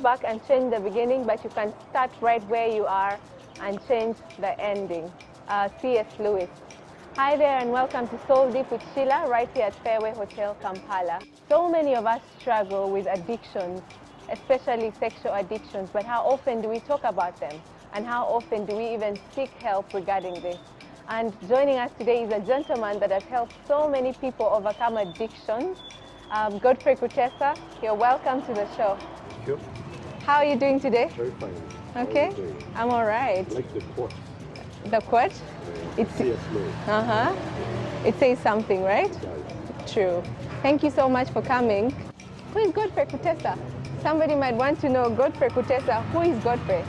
back and change the beginning, but you can start right where you are and change the ending. C.S. Lewis. Hi there and welcome to Soul Deep with Sheila right here at Fairway Hotel, Kampala. So many of us struggle with addictions, especially sexual addictions, but how often do we talk about them? And how often do we even seek help regarding this? And joining us today is a gentleman that has helped so many people overcome addictions. Godfrey Kutesa, you're welcome to the show. Thank you. How are you doing today? Very fine. Okay, I'm all right. I like the quote. The quote? It's C.S. Lewis. It says something, right? Guys. True. Thank you so much for coming. Who is Godfrey Kutesa? Somebody might want to know Godfrey Kutesa. Who is Godfrey?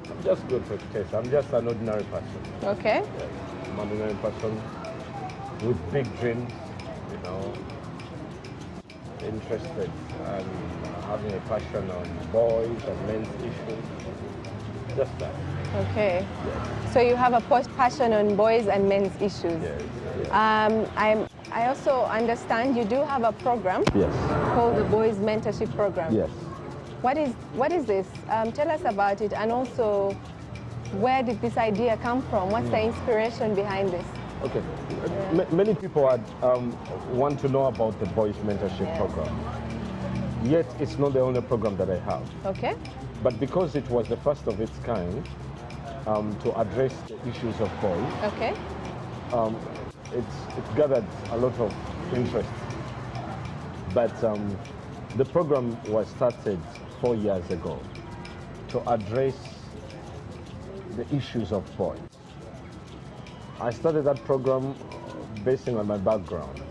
I'm just good for case. I'm just an ordinary person. Okay. Yes. I'm an ordinary person with big dreams, you know, interested and having a passion on boys and men's issues. Just that. Okay. Yes. So you have a passion on boys and men's issues. Yes. Yes. I also understand you do have a program called the Boys Mentorship Program. Yes. What is this? Tell us about it, and also where did this idea come from? What's the inspiration behind this? Okay. Many people want to know about the Boys Mentorship Program. Yet it's not the only program that I have. Okay. But because it was the first of its kind to address the issues of boys, Okay. it gathered a lot of interest. But the program was started 4 years ago to address the issues of boys. I started that program basing on my background,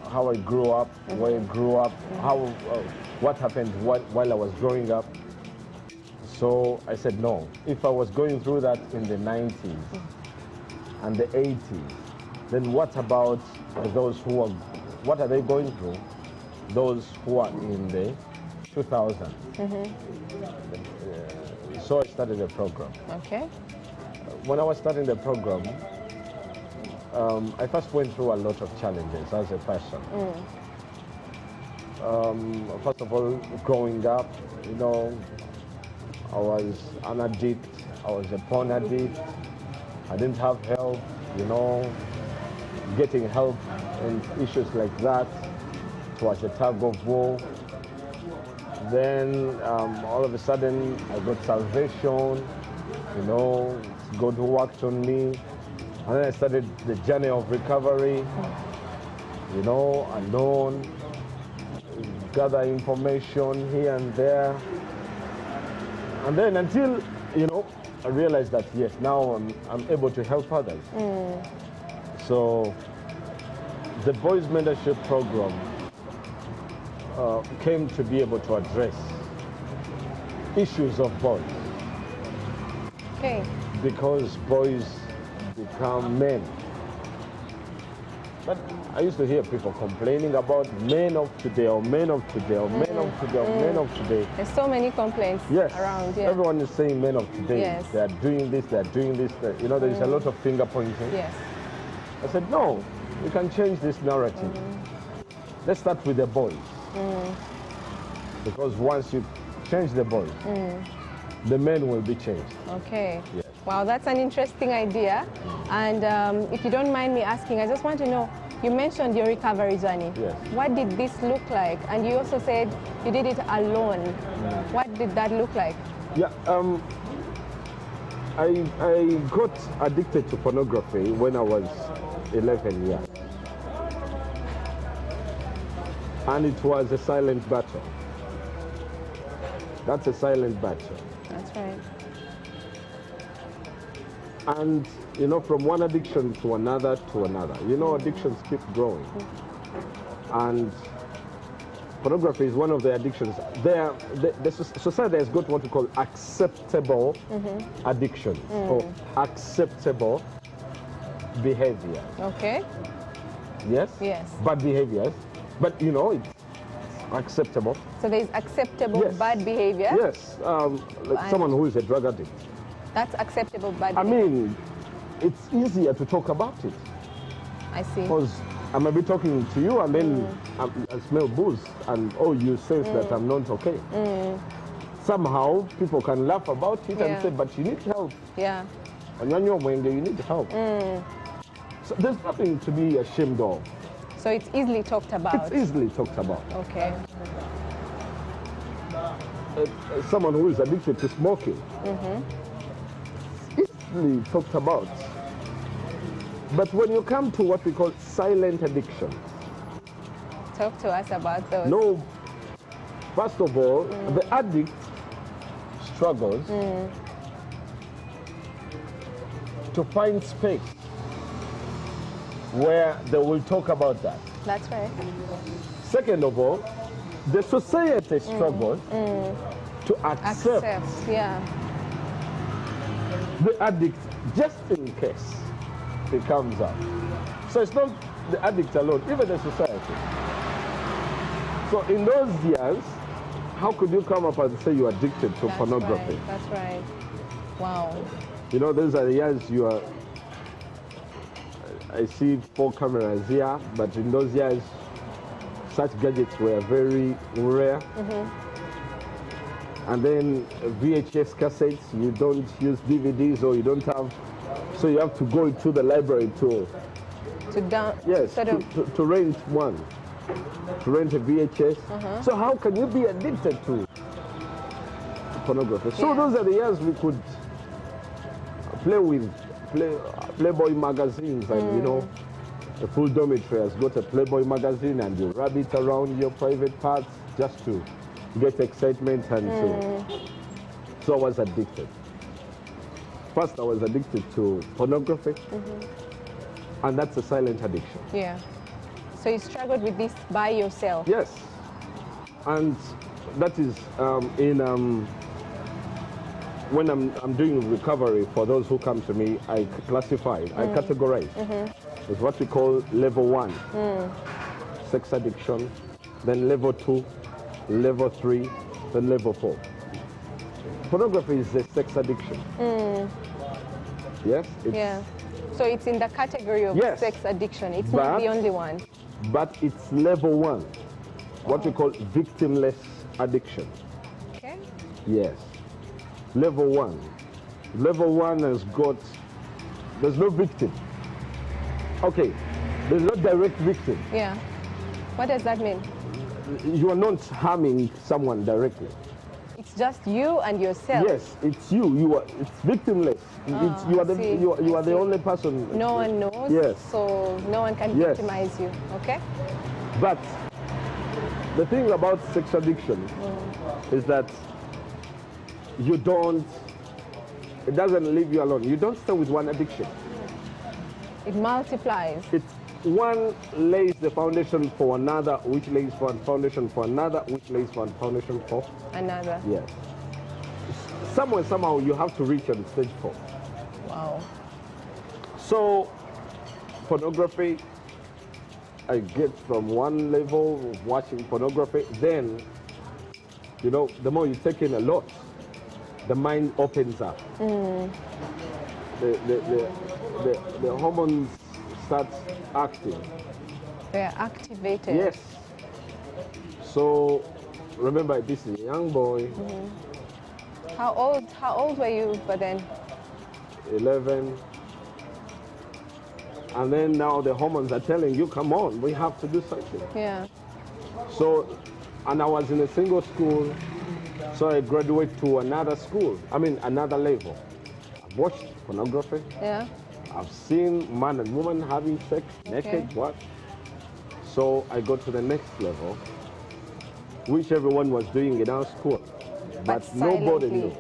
how I grew up, where I grew up, what happened while I was growing up. So I said, no, if I was going through that in the 90s and the 80s, then what about those what are they going through? Those who are in the 2000s. So I started the program. Okay. When I was starting the program, I first went through a lot of challenges as a person. First of all, growing up, you know, I was an addict, I was a porn addict, I didn't have help, you know, getting help in issues like that. It was a tug of war. Then all of a sudden I got salvation, you know, God worked on me. And then I started the journey of recovery, you know, alone, gather information here and there. And then until, you know, I realized that, yes, now I'm able to help others. So the Boys Mentorship Program came to be able to address issues of boys. Okay. Because boys become men. But I used to hear people complaining about men of today, or men of today, or men of today, or men of today. There's so many complaints around. Yeah. Everyone is saying men of today. Yes. They are doing this, they are doing this. You know, there is a lot of finger pointing. Yes. I said, no, we can change this narrative. Let's start with the boys. Because once you change the boys, the men will be changed. Okay. Yes. Wow, that's an interesting idea. And if you don't mind me asking, I just want to know, you mentioned your recovery journey. Yes. What did this look like? And you also said you did it alone. What did that look like? Yeah, I got addicted to pornography when I was 11 years. And it was a silent battle. That's a silent battle. That's right. And, you know, from one addiction to another, you know, addictions keep growing. And pornography is one of the addictions. The society has got what we call acceptable addictions, or acceptable behavior. Okay. Yes? Yes. Bad behaviors. But, you know, it's acceptable. So there's acceptable Yes. bad behavior? Yes. Like someone who is a drug addict. That's acceptable bad I behavior. mean, it's easier to talk about it. I see. Because I may be talking to you and then I smell booze and, oh, you sense that I'm not okay. somehow people can laugh about it Yeah. and say, but you need help. Yeah. And when you're Mwenge, you need help. So there's nothing to be ashamed of. So it's easily talked about. It's easily talked about. Okay. Someone who is addicted to smoking, easily talked about. But when you come to what we call silent addiction, Talk to us about those. no, first of all, the addict struggles to find space where they will talk about that. That's right. Second of all, the society struggles to accept Yeah. the addict just in case it comes up. So it's not the addict alone, even the society. So in those years, how could you come up and say you're addicted to That's pornography? Right. That's right. Wow. You know, those are the years you are. I see 4 cameras here, but in those years, such gadgets were very rare. And then VHS cassettes, you don't use DVDs or you don't have, so you have to go into the library to, yes, to rent one, to rent a VHS. So how can you be addicted to pornography? So Yeah. those are the years we could play with Playboy magazines, and you know, the full dormitory has got a Playboy magazine, and you rub it around your private parts just to get excitement and so I was addicted. First, I was addicted to pornography, and that's a silent addiction. Yeah. So you struggled with this by yourself. Yes, and that is when I'm doing recovery for those who come to me, I classify, I categorize. It's what we call level 1, sex addiction, then level 2, level 3, then level 4. Pornography is a sex addiction. Yes? Yeah. So it's in the category of Yes. sex addiction. It's But- not the only one. But it's level 1, what we call victimless addiction. Okay. Yes. Level 1. Level 1 has got, there's no victim. Okay, there's no direct victim. Yeah. What does that mean? You are not harming someone directly. It's just you and yourself. Yes, it's you. You are. It's victimless. It's, you are the. see, You I are the see. only person. No one knows. Yes. So no one can Yes. victimize you. Okay. But the thing about sex addiction is that you don't. It doesn't leave you alone. You don't stay with one addiction. It multiplies. It's one lays the foundation for another, which lays for a foundation for another, which lays for a foundation for. Another. Yes. Somewhere, somehow, you have to reach on stage 4. Wow. So, pornography, I get from one level of watching pornography, then, you know, the more you take in a lot, the mind opens up. The hormones start acting. They're activated. Yes. So, remember, this is a young boy, How old were you by then? 11. And then now the hormones are telling you, come on, we have to do something. Yeah. So, and I was in a single school, so I graduated to another school, another level. I've watched pornography, Yeah. I've seen man and woman having sex, naked, Okay. what? So I got to the next level, which everyone was doing in our school. But nobody silently. knew.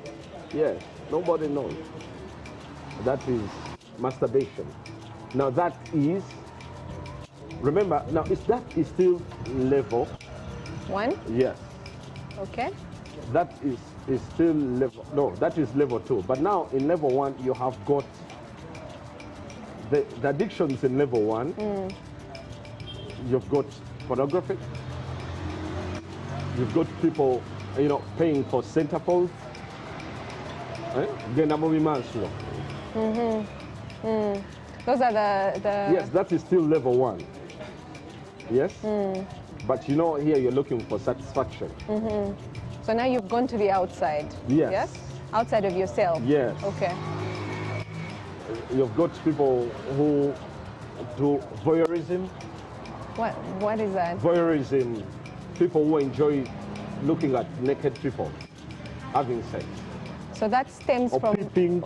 Yes, nobody knows. That is masturbation. Now that is, remember, now that is still level, 1. yes. Okay. That is still level, no, that is level 2. But now in level 1, you have got the addictions in level 1. You've got pornography. You've got people, paying for centerfolds. Those are the Yes, that is still level 1. Yes? But here you're looking for satisfaction. So now you've gone to the outside. Yes. Yes? Outside of yourself. Yes. Okay. You've got people who do voyeurism. What is that? Voyeurism, people who enjoy looking at naked people having sex. So that stems Or from peeping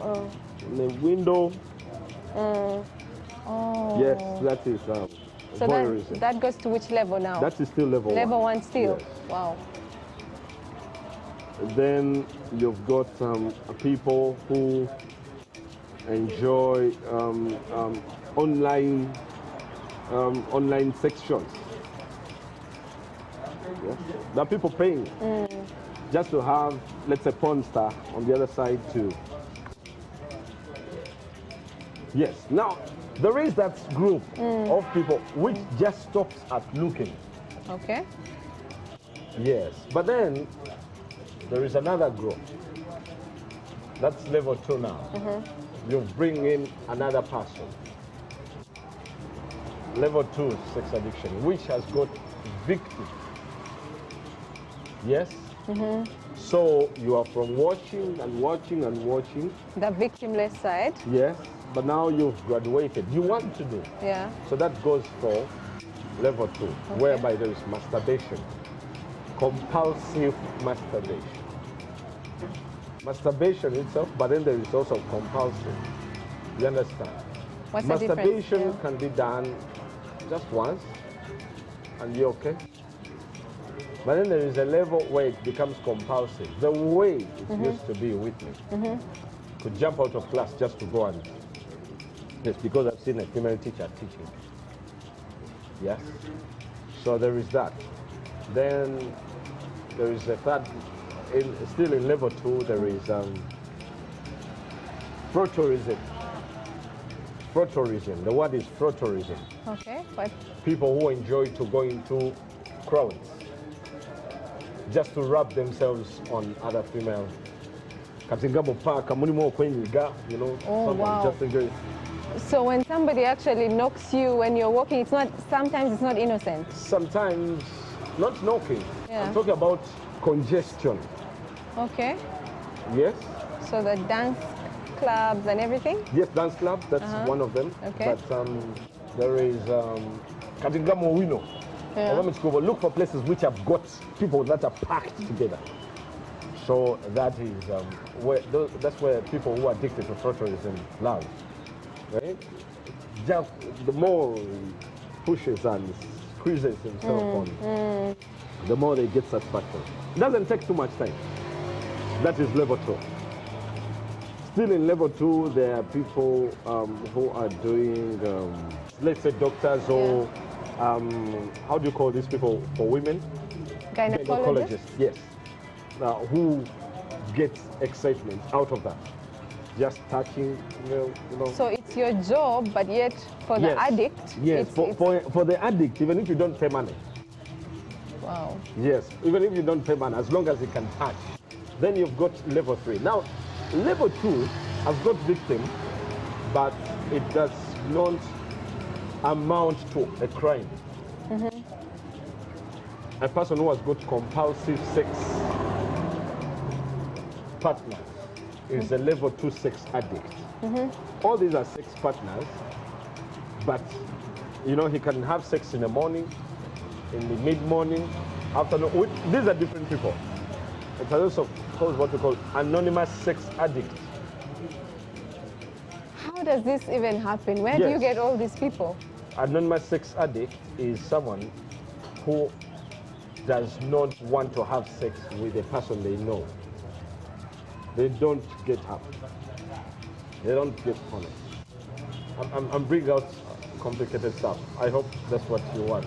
in the window. Oh. Yes, that is So voyeurism. that goes to which level now? That is still level 1. Level 1 still. Yes. Wow. Then you've got people who enjoy online sections. Yes. There are people paying just to have, let's say, porn star on the other side too. Yes. Now, there is that group of people which just stops at looking. Okay. Yes. But then there is another group. That's level 2 now. You bring in another person. Level 2 sex addiction, which has got victims. Yes? So you are from watching and watching and watching. The victimless side. Yes. But now you've graduated. You want to do. Yeah. So that goes for level 2, whereby there is masturbation. Compulsive masturbation. Masturbation itself, but then there is also compulsive. You understand? What's the difference? Masturbation can be done just once, and you're okay. But then there is a level where it becomes compulsive. The way it used to be with me. Could jump out of class just to go and, just because I've seen a female teacher teaching. Yes? So there is that. Then there is a third, still in level 2, there is frotteurism. Frotteurism, the word is frotteurism. Okay. But People who enjoy to go into crowds just to rub themselves on other female. You know, Oh, someone wow. just enjoys. so when somebody actually knocks you when you're walking, sometimes it's not innocent. Sometimes, not knocking, Yeah. I'm talking about congestion. Okay. Yes? So the dance clubs and everything? Yes, dance club, that's one of them. Okay. But there is Katingamo Wino. Yeah. Look for places which have got people that are packed together. So that is that's where people who are addicted to frotteurism love. Right? Just the more he pushes and squeezes himself on, the more they get satisfaction. It doesn't take too much time. That is level 2. Still in level 2, there are people who are doing, let's say, doctors or how do you call these people for women? Gynecologist? Yes. Who gets excitement out of that? Just touching, you know. So it's your job, but yet for the addict, Yes, it's for the addict, even if you don't pay money. wow. Yes, even if you don't pay money, as long as you can touch. Then you've got level 3. Now, level 2 has got victim, but it does not amount to a crime. A person who has got compulsive sex partners is a level 2 sex addict. All these are sex partners, but you know, he can have sex in the morning, in the mid-morning, afternoon. These are different people. It's also called what we call anonymous sex addict. How does this even happen? Where do you Yes. get all these people? Anonymous sex addict is someone who does not want to have sex with a person they know. They don't get up. They don't get on it. I'm bringing out complicated stuff. I hope that's what you want.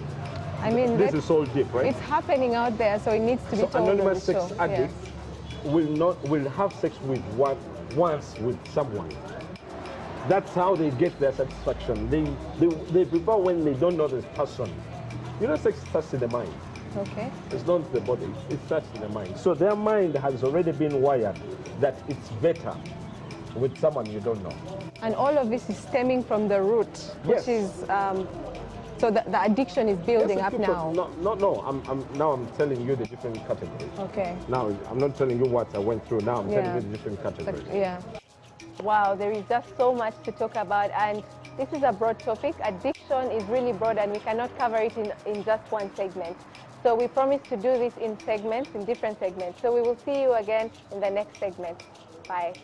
I mean, This is all deep, right? it's happening out there, so it needs to be So told on the anonymous sex show. addict will have sex with once with someone. That's how they get their satisfaction. They prefer when they don't know this person. You know, sex starts in the mind. Yeah. Okay. It's not the body, it starts in the mind. So their mind has already been wired that it's better with someone you don't know. And all of this is stemming from the root, Yes. which is So the addiction is building Yes, up people- now. No. I'm telling you the different categories. Okay. Now, I'm not telling you what I went through. Now, I'm telling Yeah. you the different categories. Yeah. Wow, there is just so much to talk about, and this is a broad topic. Addiction is really broad, and we cannot cover it in just one segment. So we promise to do this in segments, in different segments. So we will see you again in the next segment. Bye.